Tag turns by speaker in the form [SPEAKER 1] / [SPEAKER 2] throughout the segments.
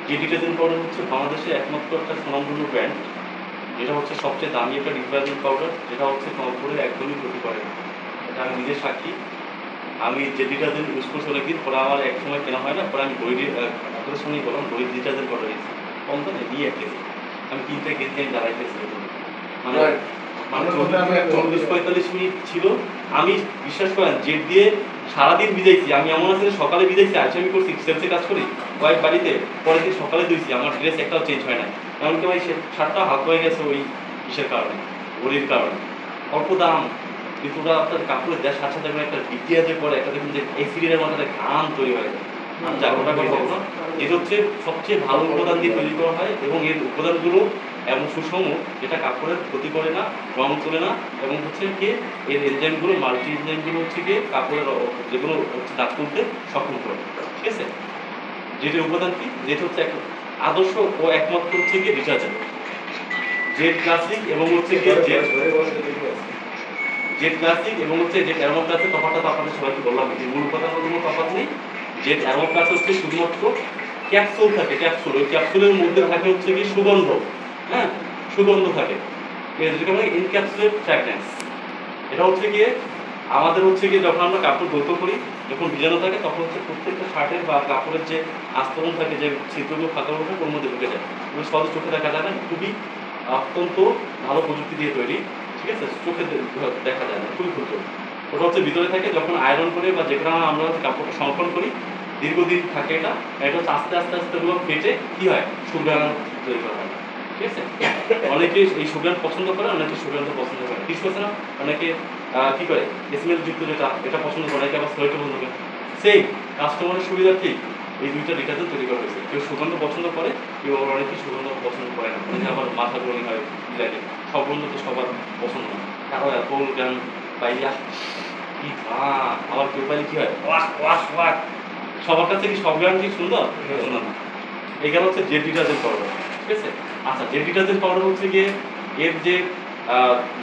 [SPEAKER 1] যে detergent powder হচ্ছে বাংলাদেশে একমাত্র একটা সুনামধন্য ব্র্যান্ড, যেটা হচ্ছে সবচেয়ে দামি একটা ডিটারজেন্ট পাউডার, যেটা হচ্ছে কম্পোরে একদমই ক্ষতি করে না। এটা আমি নিজের সাক্ষী। আমি যে ডিটারজেন্ট ইউজ করছি অনেকদিন পরে আমার এক সময় কেনা হয় না, পরে আমি আপনাদের সঙ্গেই বললাম বই ডিটারজেন্ট পাউডার নিয়েছি কম দামে নিয়ে এক কেজি। আমি কিনতে গেছি, আমি দাঁড়াইতেছি মানে মানে 40-45 মিনিট ছিল। আমি বিশ্বাস করেন জেট দিয়ে সারাদিন ভিজাইছি। আমি এমন আছে সকালে ভিজাইছি, আজ আমি করছি সেলসে কাজ করি ওয়াইফ বাড়িতে, পরের দিন সকালে ধুইছি, আমার ড্রেস একটাও চেঞ্জ হয় না। এমনকি ভাই সে শার্টটা হাত হয়ে গেছে ওই ইসের কারণে, ঘড়ির কারণে। অল্প দাম কিন্তু ওরা আপনার কাপড়ের দেওয়ার সাথে সাথে একটা বিক্রিয়া যে করে একটা দেখুন যে অ্যাক্সিডেন্টের মাথায় ঘাম তৈরি হয়। আমি জাগরণটা করে বলবো না, এটা হচ্ছে সবচেয়ে ভালো উপাদান দিয়ে তৈরি করা হয় এবং এর উপাদানগুলো এমন সুষম যেটা কাপড়ের ক্ষতি করে না, রং তোলে না, এবং হচ্ছে কি এর এনজাইমগুলো মাল্টি এনজাইমগুলো হচ্ছে কি কাপড়ের যেগুলো হচ্ছে দাগ তুলতে সক্ষম করে। ঠিক আছে, যেটা উপাদান কি, যেটা হচ্ছে আদর্শ ও একমাত্র হচ্ছে কি ডিটারজেন্ট জেড ক্লাসিক এবং হচ্ছে কি জেড ক্লাসিক এবং হচ্ছে জেড অ্যারোমা ক্লাসের তফাৎটা তো আপনাদের সবাইকে বললাম, যে মূল উপাদান কোনো তফাৎ নেই। জেড অ্যারোমা ক্লাস হচ্ছে শুধুমাত্র ক্যাপসুল থাকে, ক্যাপসুল, ওই ক্যাপসুলের মধ্যে থাকে হচ্ছে কি সুগন্ধ, হ্যাঁ সুগন্ধ থাকে, যেটাকে বলে ইনক্যাপসুলেট ফ্র্যাগনেন্স। এটা হচ্ছে গিয়ে আমাদের হচ্ছে গিয়ে যখন আমরা কাপড় ধৌত করি, যখন ভিজানো থাকে তখন হচ্ছে প্রত্যেকটা শার্টের বা কাপড়ের যে আস্তরণ থাকে, যে ছিদ্রগুলো ফাঁকাগুলো থাকে ওর মধ্যে ঢুকে যায়, ওগুলো সহজে চোখে দেখা যায় না, খুবই অত্যন্ত ভালো প্রযুক্তি দিয়ে তৈরি। ঠিক আছে, চোখে দেখা যায় না, খুবই ক্ষুদ্র। ওটা হচ্ছে ভিতরে থাকে, যখন আয়রন করে বা যেখানে আমরা হচ্ছে কাপড়টা সংরক্ষণ করি দীর্ঘদিন থাকে। এটা হচ্ছে আস্তে আস্তে আস্তে ওগুলো ফেটে কি হয় সুগ্রাণ তৈরি করা হয়। ঠিক আছে, অনেকে এই সুগ্রাণ পছন্দ করে, অনেকে সুগ্রান্ত পছন্দ করে, ঠিক আছে না, অনেকে কি করে স্মেল যুক্ত যেটা এটা পছন্দ করে, অনেকে আবার স্লোইটা পছন্দ করে। সেই কাস্টমারের সুবিধার্থে এই দুইটা ডিটারজেন্ট তৈরি করা হয়েছে। কেউ সুগন্ধ পছন্দ করে, কেউ আবার অনেকে সুগন্ধ পছন্দ করে না, অনেকে আবার মাথা গরম হয় লাগে, সব গন্ধ তো সবার পছন্দ না, কারো অ্যাপল গান পাইয়া কি আবার কেউ পাইলে কি হয় ওয়াশ ওয়াশ ওয়াশ। সবার কাছে কি সব গান কি সুন্দর সুন্দর না। এখানে হচ্ছে জেড ডিটারজেন্ট পাউডার। ঠিক আছে, আচ্ছা জেড ডিটারজেন্ট পাউডার হচ্ছে গিয়ে এর যে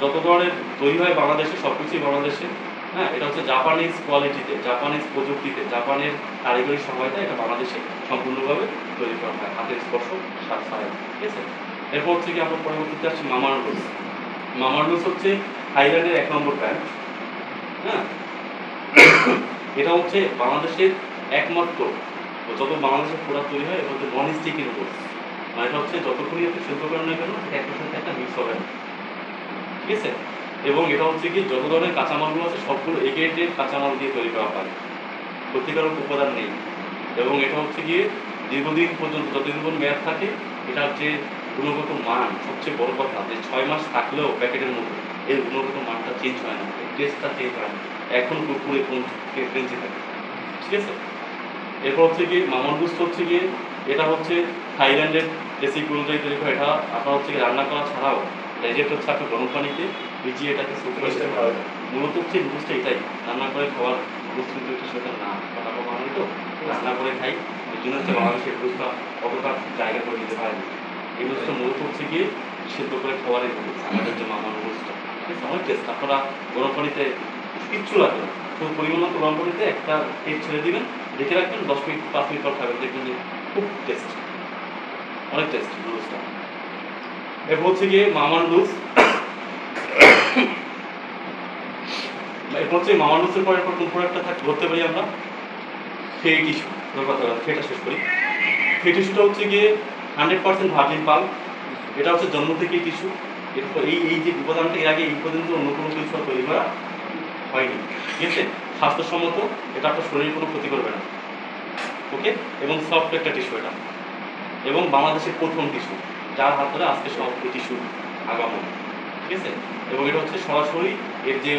[SPEAKER 1] যত ধরনের তৈরি হয় বাংলাদেশে সব কিছুই বাংলাদেশে, হ্যাঁ এটা হচ্ছে জাপানিজ কোয়ালিটিতে, জাপানিজ প্রযুক্তিতে, জাপানের কারিগরি সহায়তা এটা বাংলাদেশে সম্পূর্ণভাবে তৈরি করা হয়, হাতের স্পর্শ ছাড়া। ঠিক আছে, এরপর হচ্ছে কি আমরা পরবর্তীতে আসছি মামাআর্থ। মামাআর্থ হচ্ছে থাইল্যান্ডের 1 নম্বর ব্র্যান্ড। হ্যাঁ, এটা হচ্ছে বাংলাদেশের একমাত্র, যত বাংলাদেশের প্রোডাক্ট তৈরি হয় এটা হচ্ছে নন স্টিক নুডলস, মানে এটা হচ্ছে যতক্ষণই আপনি সেদ্ধ করেন না কেন একটার সাথে একটা মিক্স হবে না। ঠিক আছে, এবং এটা হচ্ছে কি যত ধরনের কাঁচামালগুলো আছে সবগুলো এগ্রেডেড কাঁচামাল দিয়ে তৈরি করা হয়, ক্ষতিকারক উপাদান নেই। এবং এটা হচ্ছে গিয়ে দীর্ঘদিন পর্যন্ত যতদিন পর্যন্ত মেয়াদ থাকে, এটার যে গুণগত মান সবচেয়ে বড় কথা, যে 6 মাস থাকলেও প্যাকেটের মধ্যে এর গুণগত মানটা চেঞ্জ হয় না, টেস্টটা চেঞ্জ হয় না, এখন পুরোপুরি ফ্রেন্সি থাকে। ঠিক আছে, এরপর হচ্ছে গিয়ে মামাআর্থ হচ্ছে গিয়ে এটা হচ্ছে থাইল্যান্ডের রেসিপি অনুযায়ী তৈরি করে। এটা আপনার হচ্ছে রান্না করা ছাড়াও ডাইরেক্ট হচ্ছে আপনি গরম পানিতে ভিজিয়ে এটাকে স্যুপ করে খেতে পারবেন। মূলত হচ্ছে নুডলসটা এটাই রান্না করে খাওয়ার নুডলস, কিন্তু এটা সেটা না, কথা বানাই তো রান্না করে খাই, এই জন্য হচ্ছে বাংলাদেশের নুডলসটা অতটা জায়গা করে দিতে পারেনি। এই নুডলসটা মূলত হচ্ছে গিয়ে সেদ্ধ করে খাওয়ার নুডলস, আমাদের যে মামা নুডলসটা, ঠিক আছে, অনেক টেস্ট। আপনারা গরম পানিতে কিচ্ছু লাগবে না, শুধু পরিমাণ মতো গরম পানিতে একটা তেল ছেড়ে দিবেন, রেখে রাখবেন, 10 মিনিট 5 মিনিট পর খাবেন, দেখবেন যে খুব টেস্ট, অনেক টেস্ট নুডলসটা। এরপর হচ্ছে গিয়ে মামাআর্থ। এরপর হচ্ছে মামাআর্থের পরে এরপর কোন প্রোডাক্টটা ধরতে পারি আমরা, ফেট টিস্যু। ফেটা শেষ করি। ফেট টিস্যুটা হচ্ছে গিয়ে 100% ভার্জিন পাল্প, এটা হচ্ছে জন্ম থেকেই টিস্যু। এরপর এই যে উপাদানটা এর আগে এই পর্যন্ত অন্য কোনো কিছু তৈরি করা হয়নি। ঠিক আছে, স্বাস্থ্যসম্মত, এটা আপনার শরীরে কোনো ক্ষতি করবে না। ওকে, এবং সফট একটা টিস্যু এটা, এবং বাংলাদেশের প্রথম টিস্যু যার হাত ধরে আজকে সব টিস্যু আগামন। ঠিক আছে, এবং এটা হচ্ছে সরাসরি এর যে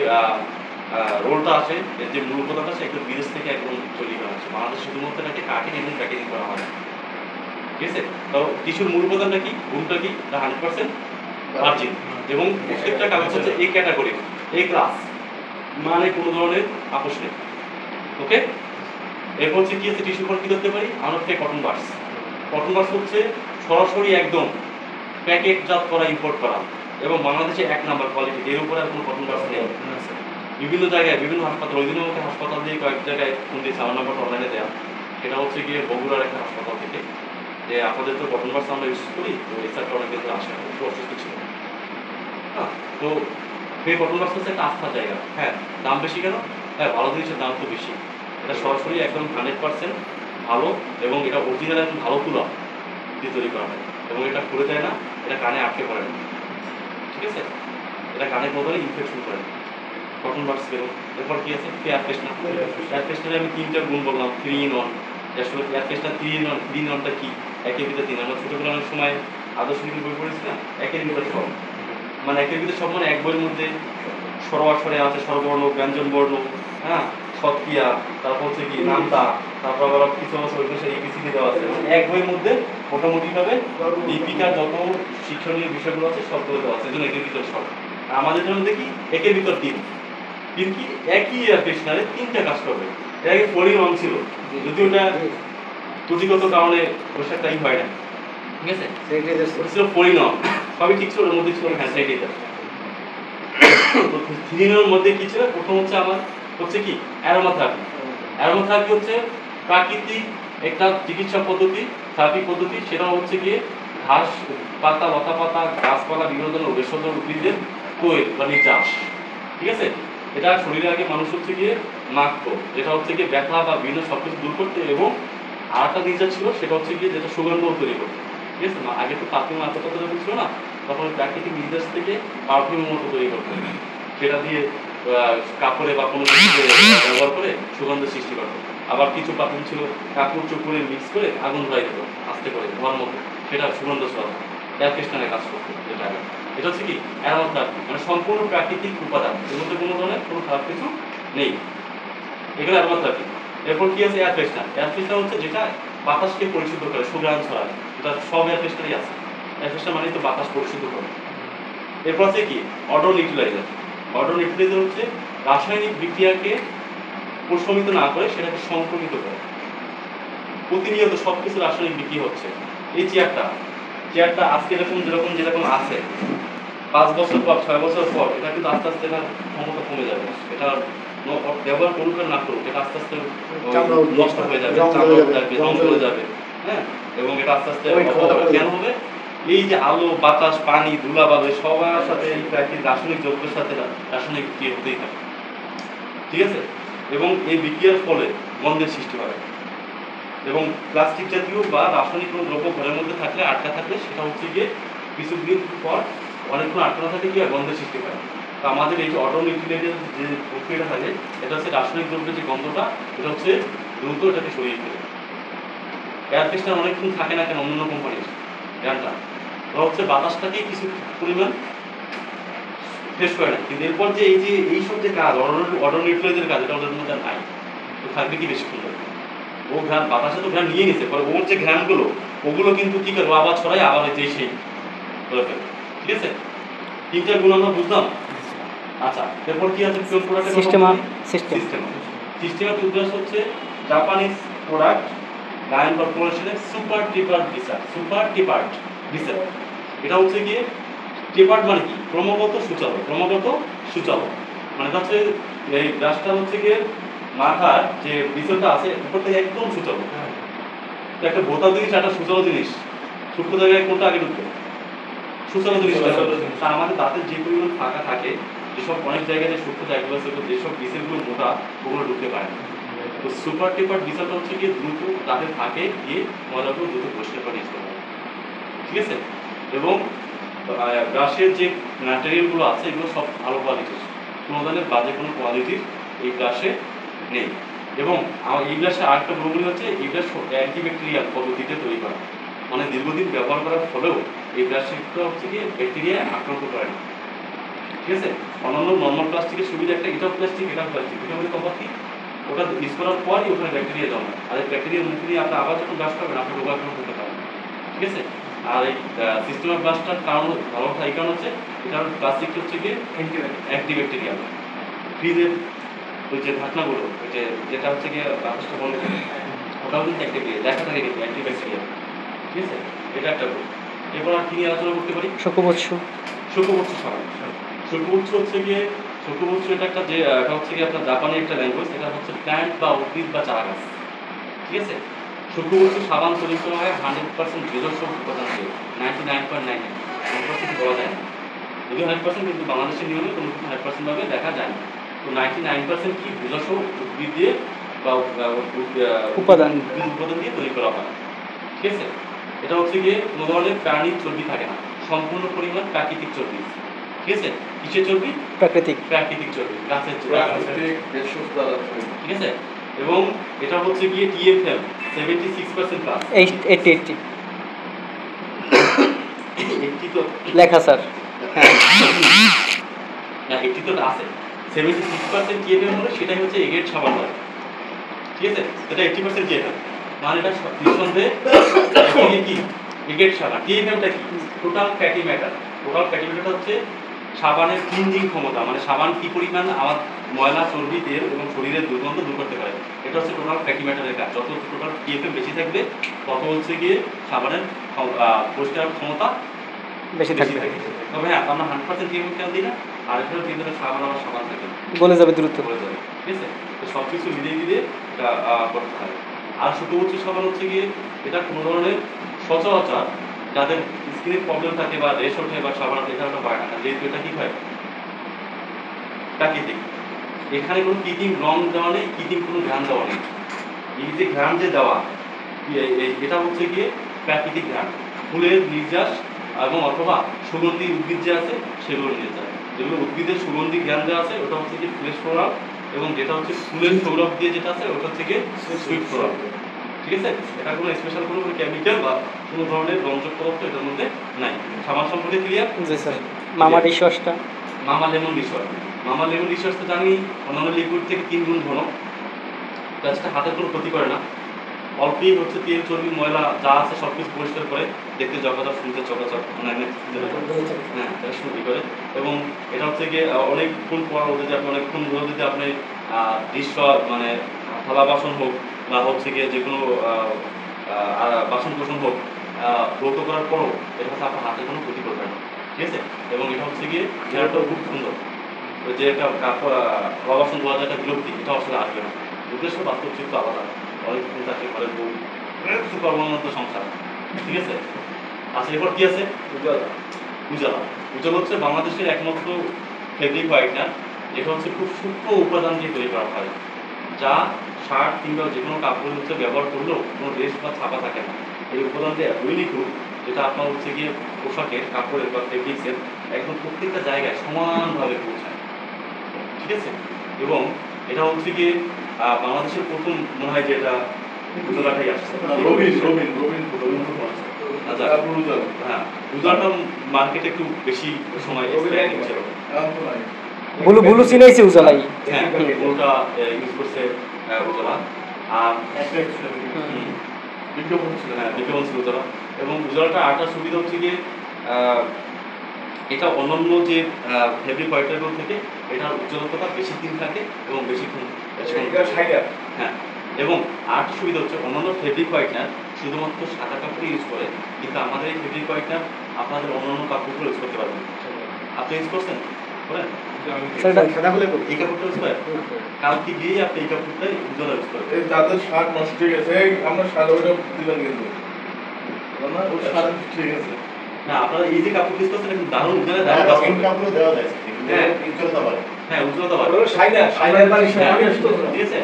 [SPEAKER 1] রোলটা আছে, এর যে মূল উপাদানটা আছে একদম বিদেশ থেকে একদম তৈরি করা হচ্ছে, বাংলাদেশ শুধুমাত্র এটাকে কাটিং এবং প্যাকেজিং করা হয়। ঠিক আছে, তো টিস্যুর মূল উপাদানটা কি, গুণটা কি, তা 100% ভার্জিন, এবং প্রত্যেকটা কাগজ হচ্ছে এই ক্যাটাগরি, এই ক্লাস, মানে কোনো ধরনের আপোষ নেই। ওকে, এরপর হচ্ছে কি আছে টিস্যুর পর কি করতে পারি আমরা, কটন বাডস। কটন বাডস হচ্ছে সরাসরি একদম প্যাকেটজাত করা, ইম্পোর্ট করা, এবং বাংলাদেশে 1 নাম্বার কোয়ালিটি, এর উপরে আর কোনো কটন বাডস নেই। বিভিন্ন জায়গায় বিভিন্ন হাসপাতাল, ওই দিনও আমাকে হাসপাতাল দিয়ে কয়েক জায়গায় ফোন দিয়েছে, আমার নাম্বারটা অনলাইনে দেওয়া, সেটা হচ্ছে গিয়ে বগুড়ার একটা হাসপাতাল থেকে। যে আপনাদের তো কটন বাস আমরা ইউজ করি, তো এই স্যারটা অনেক কিন্তু আসে না, একটু অসুস্থ ছিল। হ্যাঁ, তো সেই কটন বাস হচ্ছে একটা আস্থার জায়গা। হ্যাঁ, দাম বেশি কেন? হ্যাঁ, ভালো জিনিসের দাম তো বেশি। এটা সরাসরি একদম 100% ভালো, এবং এটা অরিজিনাল একদম ভালো তুলা দিয়ে তৈরি করা হয়, এবং এটা খুলে যায় না, এটা কানে আটকে পড়ে না। ঠিক আছে, এটা কানের মধ্যে ইনফেকশন করে না। কটন বাডস বেরো। এরপর কি আছে? Air freshener. এয়ার ফ্রেশনারে আমি ৩ টা গুণ বললাম, 3 in 1। আসলে এয়ার ফ্রেশনার 3 in 1, 3 in 1 টা কি? একের ভিতরে 3। আমরা ছোটবেলায় অনেক সময় আদর্শ নীতির বই পড়েছি না? একের ভিতরে সব। মানে একের ভিতরে সব মানে এক বইয়ের মধ্যে স্বরে আছে স্বরবর্ণ, ব্যঞ্জন বর্ণ, হ্যাঁ, সৎক্রিয়া, তারপর হচ্ছে কি নামতা, তারপর আবার কিছু আছে ওই পাশে ABCD দেওয়া আছে। এক বইয়ের মধ্যে মোটামুটিভাবে দীপিকার যত শিক্ষণীয় বিষয়গুলো আছে সবগুলো দেওয়া আছে। এজন্য একের ভিতরে সব। আমাদের জন্য দেখি একের ভিতর 3। কিন্তু একই এয়ার ফ্রেশনারে 3টা কাজ করবে। এর আগে 4 in 1 ছিল, যদি ওটা ত্রুটিগত কারণে পোশাকটাই হয় না। ঠিক আছে, ওটা ছিল 4 in 1, সবই ঠিক ছিল, ওর মধ্যে ছিল হ্যান্ড স্যানিটাইজার। তো 3 in 1 এর মধ্যে কি ছিল? প্রথম হচ্ছে আমার হচ্ছে কি অ্যারোমা থেরাপি। অ্যারোমা থেরাপি হচ্ছে প্রাকৃতিক একটা চিকিৎসা পদ্ধতি, থেরাপি পদ্ধতি। সেটা হচ্ছে গিয়ে ঘাস পাতা, লতা পাতা, গাছপালা, বিভিন্ন ধরনের ভেষজ উদ্ভিদের তৈল বা নির্যাস। ঠিক আছে, এটা শরীরে আগে মানুষ হচ্ছে গিয়ে মাখতো, যেটা হচ্ছে গিয়ে ব্যথা বা বিভিন্ন সব কিছু দূর করতে, এবং আরেকটা নির্যাস ছিল সেটা হচ্ছে গিয়ে যেটা সুগন্ধ তৈরি করতো। ঠিক আছে, আগে তো পারফিউম এতটা ছিল না, তখন প্রাকৃতিক নির্যাস থেকে পারফিউমের মতো তৈরি করতো, সেটা দিয়ে কাপড়ে বা কোনো কিছুতে ব্যবহার করে সুগন্ধের সৃষ্টি করতো। আবার কিছু পারফিউম ছিল কাপড় চোপড়ে মিক্স করে আগুন ধরাই দিত আস্তে করে ধোয়ার মতো, সেটা সুগন্ধ ছড়াতো। এয়ার ফ্রেশনারের কাজ করতো যেটা। এটা হচ্ছে কি অ্যারোমা থেরাপি, মানে সম্পূর্ণ প্রাকৃতিক উপাদান, এর মধ্যে কোনো ধরনের কোনো খারাপ কিছু নেই। এগুলো অ্যারোমা থেরাপি। এরপর কি আছে? Air freshener. এয়ার ফ্রেশনার হচ্ছে যেটা বাতাসকে পরিশুদ্ধ করে, সুঘ্রাণ ছড়ায়। এটা সব এয়ার ফ্রেশনারই আছে। এয়ার ফ্রেশনার মানে তো বাতাস পরিশুদ্ধ করে। এরপর আছে কি অডর নিউট্রালাইজার। অডর নিউট্রালাইজার হচ্ছে রাসায়নিক বিক্রিয়াকে প্রশমিত না করে সেটাকে সংক্রমিত করে। প্রতিনিয়ত সবকিছু রাসায়নিক বিক্রিয়া হচ্ছে। এই চেয়ারটা আজকে যেরকম আছে, 5 বছর পর 6 বছর পর এটা কিন্তু আস্তে আস্তে এটার ক্ষমতা কমে যাবে। এটা ব্যবহার করুক আর না করুক, এটা আস্তে আস্তে নষ্ট হয়ে যাবে, জং চলে যাবে। হ্যাঁ, এবং এটা আস্তে আস্তে কেন হবে? এই যে আলো, বাতাস, পানি, ধুলাবালি সবার সাথে এই প্রাকৃতিক রাসায়নিক দ্রব্যের সাথে রাসায়নিক বিক্রিয়া হতেই থাকে। ঠিক আছে, এবং এই বিক্রিয়ার ফলে গন্ধের সৃষ্টি হয়, এবং প্লাস্টিক জাতীয় বা রাসায়নিক কোনো দ্রব্য ঘরের মধ্যে থাকলে, আটকা থাকলে, সেটা হচ্ছে গিয়ে কিছুদিন পর অনেকক্ষণ আটকানো থাকে কি গন্ধের সৃষ্টি হয়। তো আমাদের এই যে অডর নিউট্রালাইজার যে প্রক্রিয়াটা থাকে, এটা হচ্ছে রাসায়নিক দ্রব্যের যে গন্ধটা, এটা হচ্ছে দ্রুত এটাকে সরিয়ে ফেলে। এয়ার ফ্রেশনার অনেকক্ষণ থাকে না কেন অন্য কোম্পানির গানটা, ওরা হচ্ছে বাতাসটাকেই কিছু পরিমাণ ফ্রেশ করে না, কিন্তু এরপর যে এইসব যে কাজ অডর নিউট্রালাইজারের কাজ, এটা ওদের মধ্যে নাই। তো থাকবে কি বেশিক্ষণ ধরে? ও ঘ্রাণ বাতাসে তো ঘ্রাণ নিয়ে নিছে, পরে ওর যে ঘ্রাণগুলো ওগুলো কিন্তু কি করবো আবার ছড়াই আবার যেই সেই করে ফেলে। ঠিক আছে, 3টা গুণ আমরা বুঝলাম। আচ্ছা, এরপর কি আছে? কোন প্রোডাক্টের সিস্টেমের টুথব্রাশ হচ্ছে জাপানিজ প্রোডাক্ট, লায়ন কর্পোরেশনের সুপার টিপার্ট ডিসার। এটা হচ্ছে গিয়ে টেপার্ট মানে কি? ক্রমাগত সূচালো, মানে হচ্ছে এই ব্রাশটা হচ্ছে গিয়ে মাথার যে বিষয়টা আছে উপর থেকে একদম সূচালো। তো একটা বোতা জিনিস, একটা সূচালো জিনিস, সূক্ষ্ম জায়গায় কোনটা আগে ঢুকবে? সূচালো জিনিস। তা আমাদের দাঁতের যে পরিমাণ ফাঁকা থাকে, যেসব অনেক জায়গায় যে সূক্ষ্ম জায়গাগুলো আছে, যেসব বিসেলগুলো মোটা ওগুলো ঢুকতে পারে না। তো সুপার টেপার বিষয়টা হচ্ছে গিয়ে দ্রুত দাঁতের ফাঁকে গিয়ে ময়লাগুলো দ্রুত পরিষ্কার করে নিতে পারে। ঠিক আছে, এবং ব্রাশের যে ম্যাটেরিয়ালগুলো আছে এগুলো সব ভালো কোয়ালিটির, কোনো ধরনের বাজে কোনো কোয়ালিটির এই ব্রাশে নেই। এবং এই ব্রাশের আরেকটা গুণগুলি হচ্ছে এই ব্রাশ অ্যান্টিব্যাকটেরিয়াল পদ্ধতিতে তৈরি করা, মানে দীর্ঘদিন ব্যবহার করার ফলেও এই ব্রাশটা হচ্ছে গিয়ে ব্যাকটেরিয়া আক্রান্ত করে না। ঠিক আছে, অন্যান্য নর্মাল প্লাস্টিকের সুবিধা একটা, এটাও প্লাস্টিক এটা হলে তফাৎ কি? ওটা ইউজ করার পরই ওখানে ব্যাকটেরিয়া জন্মায়, আর এই ব্যাকটেরিয়ার মুখে দিয়ে আপনি আবার যখন ব্রাশ করবেন আপনি রোগ আক্রমণ করতে পারেন। ঠিক আছে, আর এই সিস্টেমের ব্রাশটার কারণ ভালো কথা এই কারণ হচ্ছে, এটা প্লাস্টিকটা হচ্ছে গিয়ে অ্যান্টিব্যাকটেরিয়াল। ফ্রিজের ওই যে ঢাকনাগুলো, ওই যেটা হচ্ছে গিয়ে বাতাসটা বন্ধ করে, ওটাও কিন্তু অ্যান্টিব্যাকটেরিয়াল, দেখা থাকে কিন্তু অ্যান্টিব্যাকটেরিয়াল। ঠিক আছে, এটা একটা গুণ। এরপর আর কি নিয়ে আলোচনা করতে পারি? শুকোপুচ্ছ হচ্ছে গিয়ে এটা একটা যে এটা হচ্ছে গিয়ে আপনার জাপানি একটা ল্যাঙ্গুয়েজ, এটা হচ্ছে প্ল্যান্ট বা উদ্ভিদ বা চারা গাছ। ঠিক আছে, শুক্রবস্তু সাবান তৈরি করা হয় 100% নিজস্ব উপাদান দিয়ে, 99.9 100% বলা যায় না, যদি 100% কিন্তু বাংলাদেশের নিয়মে কোনো 100% ভাবে দেখা যায় না। তো 99% কি নিজস্ব উদ্ভিদ দিয়ে বা
[SPEAKER 2] উপাদান
[SPEAKER 1] দিয়ে তৈরি করা হয়, ঠিক আছে। এটা হচ্ছে গিয়ে কোনো ধরনের প্রাণীর চর্বি থাকে না, সম্পূর্ণ পরিমাণ প্রাকৃতিক চর্বি, ঠিক আছে। কিসের চর্বি? প্রাকৃতিক চর্বি, গাছের চর্বি, ঠিক আছে। এবং এটা হচ্ছে গিয়ে TFM 76% প্লাস।
[SPEAKER 2] 80
[SPEAKER 1] তো
[SPEAKER 2] লেখা স্যার,
[SPEAKER 1] না 80 তো আছে, 76% TFM হলে সেটাই হচ্ছে এগেট সাবান হয়, ঠিক আছে। এটা 80% TFM মানে এটা নিঃসন্দেহে কি এগেট সাবান। TFMটা কি? Total fatty matter. Total fatty matter হচ্ছে সাবানের ক্লিনজিং ক্ষমতা, মানে সাবান কি পরিমাণ আমার ময়লা, চর্বি, তেল এবং শরীরের দুর্গন্ধ দূর করতে পারে, এটা হচ্ছে টোটাল ফ্যাটি ম্যাটারের কাজ। যত টোটাল TFM বেশি থাকবে তত হচ্ছে গিয়ে সাবানের পরিষ্কার ক্ষমতা বেশি থাকবে। তবে হ্যাঁ, আমরা 100% TFM কেন দিই না, আর এখানে তিন ধরনের সাবান আবার সাবান থাকে,
[SPEAKER 2] গলে যাবে দ্রুত,
[SPEAKER 1] গলে যাবে, ঠিক আছে। তো সব কিছু মিলিয়ে দিলে এটা করতে হয়। আর শুক্রবস্তু সাবান হচ্ছে গিয়ে এটা কোনো ধরনের সচরাচর যাদের স্কিনের প্রবলেম থাকে বা রেশ ওঠে বা সাবান এটা হয় না, যেহেতু এটা কি হয় প্রাকৃতিক। এখানে কোনো কৃত্রিম রং দেওয়া নেই, কৃত্রিম কোনো ঘ্রাণ দেওয়া নেই। এই যে ঘ্রাণ যে দেওয়া, এটা হচ্ছে গিয়ে প্রাকৃতিক ঘ্রাণ, ফুলের নির্যাস এবং অথবা সুগন্ধি উদ্ভিদ যে আছে সেগুলো নির্যাস। যেগুলো উদ্ভিদের সুগন্ধি ঘ্রাণ দেওয়া আছে ওটা হচ্ছে গিয়ে ফ্রেশ ফ্লোরাল, এবং যেটা হচ্ছে ফুলের সৌরভ দিয়ে যেটা আছে ওটা হচ্ছে গিয়ে সুইট ফ্লোরাল, ঠিক আছে। এটা কোনো স্পেশাল কোনো কেমিক্যাল বা কোনো ধরনের রঞ্জক পদার্থ এটার মধ্যে নাই। সাবান সম্পর্কে ক্লিয়ার?
[SPEAKER 2] জি স্যার। মামা ডিশওয়াশটা,
[SPEAKER 1] মামা লেমন ডিশওয়াশ, মামা লেমন ডিশওয়াশ তো জানি অন্যান্য লিকুইড থেকে 3 গুণ ঘন, গাছটা হাতের কোনো ক্ষতি করে না, অল্পই হচ্ছে তেল, চর্বি, ময়লা যা আছে সব কিছু পরিষ্কার করে, দেখতে জগাচক, শুনতে চকাচক, হ্যাঁ এটা শুনতে করে। এবং এটা হচ্ছে গিয়ে অনেকক্ষণ পর যদি আপনি অনেকক্ষণ ধরে যদি আপনি ডিশ মানে থালা বাসন হোক বা হচ্ছে গিয়ে যে কোনো বাসন কোসন হোক ব্রত করার পরও এটা হচ্ছে আপনার হাতে কোনো ক্ষতি করবে না, ঠিক আছে। এবং এটা হচ্ছে গিয়ে ঘেরাটাও খুব সুন্দর, যে একটা থালা বাসন ধোয়া যায় একটা বিরক্তি, এটা আসলে আসবে না। উদ্দেশ্য বাস্তব চিত্র আলাদা, অনেকক্ষণ থাকে ঘরের বউ, কিছু কর্মরত সংসার, ঠিক আছে। আচ্ছা, এরপর কি আছে? উজালা। উজালা হচ্ছে বাংলাদেশের একমাত্র ফেব্রিক হোয়াইটনার, যেটা হচ্ছে খুব সূক্ষ্ম উপাদান দিয়ে তৈরি করা হয়, যা শার্ট কিংবা যে কোনো কাপড় হচ্ছে ব্যবহার করলেও কোনো রেশ বা ছাপা থাকে না। এই উপাদানটি এতই নিখুঁত যেটা আপনার হচ্ছে গিয়ে পোশাকের, কাপড়ের বা ফেব্রিক্সের একদম প্রত্যেকটা জায়গায় সমানভাবে পৌঁছায়, ঠিক আছে। এবং এটা হচ্ছে গিয়ে বাংলাদেশের প্রথম মনে হয় যে এটা উজালাটাই আসছে, আচ্ছা। হ্যাঁ, উজালাটা মার্কেটে একটু বেশি সময় ছিল,
[SPEAKER 2] বুলু চিনাইছে উজালাই,
[SPEAKER 1] হ্যাঁ ওটা ইউজ করছে উজালা। আর বিজ্ঞাপন ছিল উজালা। এবং উজালাটা আরেকটা সুবিধা হচ্ছে গিয়ে এটা অন্যান্য যে ফেব্রিক হোয়াইটনারগুলো থেকে এটার উজ্জ্বলতা বেশি দিন থাকে এবং বেশিক্ষণ, হ্যাঁ। এবং আরেকটা সুবিধা হচ্ছে অন্যান্য ফেব্রিক হোয়াইটনার শুধুমাত্র সাদা কাপড়ে ইউজ করে, কিন্তু আমাদের এই ফেব্রিক হোয়াইটনার আপনাদের অন্যান্য কাপড়গুলো ইউজ করতে পারবেন। আপনি ইউজ করছেন? করেন? এই কাপড়টা ইউজ করেন? কালকে গিয়ে আপনি এই কাপড়টাই উজ্জ্বল ইউজ করবেন।
[SPEAKER 3] তাদের শার্ট নষ্ট হয়ে গেছে, আমরা শার্ট ওইটা দিবেন কিন্তু না, ওই শার্ট ঠিক আছে
[SPEAKER 1] না, আপনারা এই যে কাপড় ইউজ করছেন এখন দারুণ উজ্জ্বল, দারুণ
[SPEAKER 3] কাপড় দেওয়া যায়,
[SPEAKER 1] হ্যাঁ
[SPEAKER 3] উজ্জ্বলতা বাড়ে,
[SPEAKER 1] হ্যাঁ উজ্জ্বলতা বাড়ে,
[SPEAKER 3] শাইনার বাড়ি
[SPEAKER 1] ঠিক আছে।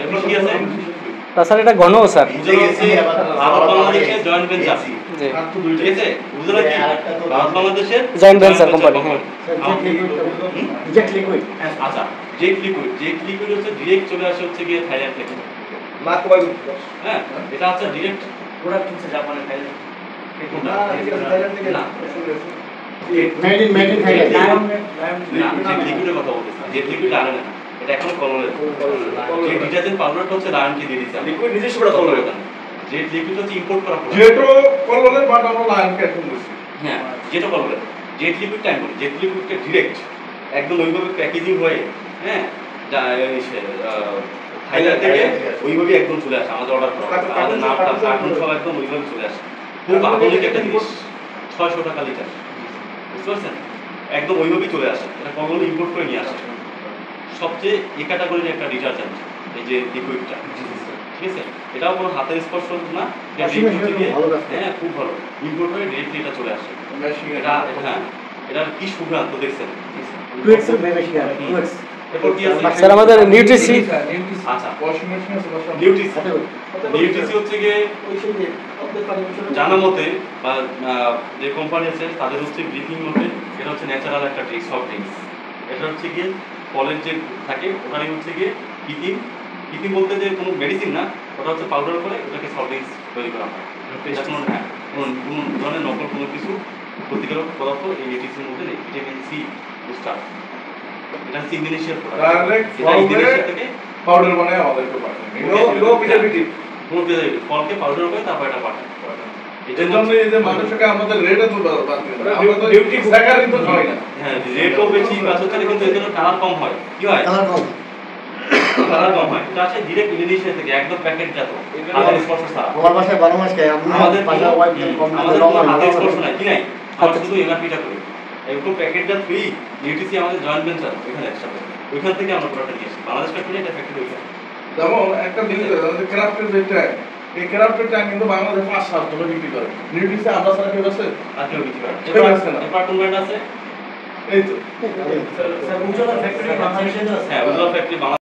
[SPEAKER 1] এরপর কি আছে?
[SPEAKER 2] তাছাড়া এটা ঘন স্যার,
[SPEAKER 1] উজ্জ্বল হচ্ছে ভারত বাংলাদেশের জয়েন্ট ভেঞ্চার, ঠিক আছে। উজ্জ্বল কি ভারত বাংলাদেশের
[SPEAKER 2] জয়েন্ট ভেঞ্চার কোম্পানি, হ্যাঁ।
[SPEAKER 1] আচ্ছা, জেট লিকুইড হচ্ছে ডিরেক্ট চলে আসে হচ্ছে গিয়ে থাইল্যান্ড থেকে, হ্যাঁ। এটা হচ্ছে ডিরেক্ট প্রোডাক্ট হচ্ছে জাপানের, থাইল্যান্ড লিকুইডের কথা বলতেছি, জেট লিকুইড আনে না, এটা এখন কলরের যে ডিটারজেন্ট পাউডারটা হচ্ছে লায়নকে দিয়ে দিচ্ছে, লিকুইড নিজস্ব করে কলরের, জেট লিকুইড হচ্ছে ইম্পোর্ট করা প্রোডাক্ট,
[SPEAKER 3] যেটো কলরের বাট আমরা লায়নকে এখন দিছি,
[SPEAKER 1] হ্যাঁ যেটা কলরের। জেট লিকুইড টাইম বলি, জেট লিকুইডটা ডিরেক্ট একদম ওইভাবে প্যাকেজিং হয়ে, হ্যাঁ থাইল্যান্ড থেকে ওইভাবে একদম চলে আসে আমাদের অর্ডার করা, আমাদের নামটা কার্টুন সব একদম ওইভাবে চলে আসে। খুব আধুনিক একটা জিনিস, 600 টাকা লিটার, বুঝতে পারছেন? একদম ওইভাবেই চলে আসে, এটা কখনো ইম্পোর্ট করে নিয়ে আসে। সবচেয়ে এ ক্যাটাগরির একটা ডিটারজেন্ট এই যে লিকুইডটা, ঠিক আছে, এটাও কোনো হাতের স্পর্শ না,
[SPEAKER 4] Washing machine
[SPEAKER 1] হচ্ছে গিয়ে-
[SPEAKER 4] ভালো কাজ করে।
[SPEAKER 1] হ্যাঁ খুব ভালো, ইম্পোর্ট হয়ে ডিরেক্টলি এটা চলে আসে।
[SPEAKER 3] মেশিং
[SPEAKER 1] এটা হ্যাঁ, এটার কি সুগন্ধ দেখছেন?
[SPEAKER 4] 2x এর বেশি আর 2x
[SPEAKER 1] এরপর কি আছে?
[SPEAKER 2] স্যার আমাদের নিউট্রিসি
[SPEAKER 1] আচ্ছা,
[SPEAKER 3] ওয়াশিং মেশিন আছে বাসা
[SPEAKER 1] নিউট্রিসি নিউট্রিসি হচ্ছে গিয়ে জানা মতে বা যে কোম্পানি আছে তাদের হচ্ছে ব্রিথিং মতে এটা হচ্ছে ন্যাচারাল একটা ড্রিঙ্কস, সফট ড্রিঙ্কস। এটা হচ্ছে গিয়ে ফলের যে থাকে ওটাই হচ্ছে গিয়ে কৃত্রিম, কৃত্রিম বলতে যে কোনো মেডিসিন না, ওটা হচ্ছে পাউডার করে ওটাকে সফট ড্রিঙ্কস তৈরি করা হয়। এটা কোনো হ্যাঁ কোনো ধরনের নকল কোনো কিছু ক্ষতিকারক পদার্থ এই নিউট্রিসির মধ্যে নেই। ভিটামিন সি বুস্টার, এটা হচ্ছে ইন্দোনেশিয়ার প্রোডাক্ট।
[SPEAKER 3] Direct
[SPEAKER 1] এটা ইন্দোনেশিয়া থেকে
[SPEAKER 3] পাউডার বানায় আমাদেরকে পাঠায় লো প্রিজারভেটিভ।
[SPEAKER 1] ফলকে পাউডার করে তারপর এটা পাঠায়।
[SPEAKER 3] এই জন্য এই যে মানুষকে আমাদের রেট এত বাদ দিয়ে দেয়। আমরা তো ডিউটি স্যাকার কিন্তু হয় না।
[SPEAKER 1] হ্যাঁ রেটও বেশি কাজ হচ্ছে না, কিন্তু এর জন্য কালার কম হয়। কি হয়?
[SPEAKER 4] কালার কম
[SPEAKER 1] কালার কম হয়। এটা আছে ডিরেক্ট ইন্দোনেশিয়া থেকে, একদম প্যাকেট জাত, হাতের স্পর্শ ছাড়া।
[SPEAKER 4] আমার বাসায় 12 মাস খাই আমি
[SPEAKER 1] আমাদের
[SPEAKER 4] বাসা ওয়াইফ কম
[SPEAKER 1] আমাদের
[SPEAKER 4] রং
[SPEAKER 1] কোনো হাতের স্পর্শ
[SPEAKER 4] আর
[SPEAKER 1] নাই, কি নাই, আমরা শুধু এমআরপিটা করি। এরকম প্যাকেট জাত ফ্রি নিউট্রিসি আমাদের জয়েন্ট ভেঞ্চার ওইখানে একসাথে, ওইখান থেকে আমরা প্রোডাক্ট নিয়ে আসি। বাংলাদেশ ফ্যাক্টরি, এটা ফ্যাক্টরি ওইখানে।
[SPEAKER 3] যেমন একটা জিনিস আমাদের ক্রাফটের যেটা এই ক্রাফটের ট্যাঙ্ক কিন্তু বাংলাদেশে 5-7 জন বিক্রি করে। নিউট্রিসে আমরা ছাড়া কেউ আছে?
[SPEAKER 1] আর কেউ কিছু করে না।
[SPEAKER 3] কেউ আছে না।
[SPEAKER 1] এরপর কোন ব্র্যান্ড আছে?
[SPEAKER 3] এই তো
[SPEAKER 1] হ্যাঁ, উজ্জ্বলা ফ্যাক্টরি বাংলাদেশে আছে।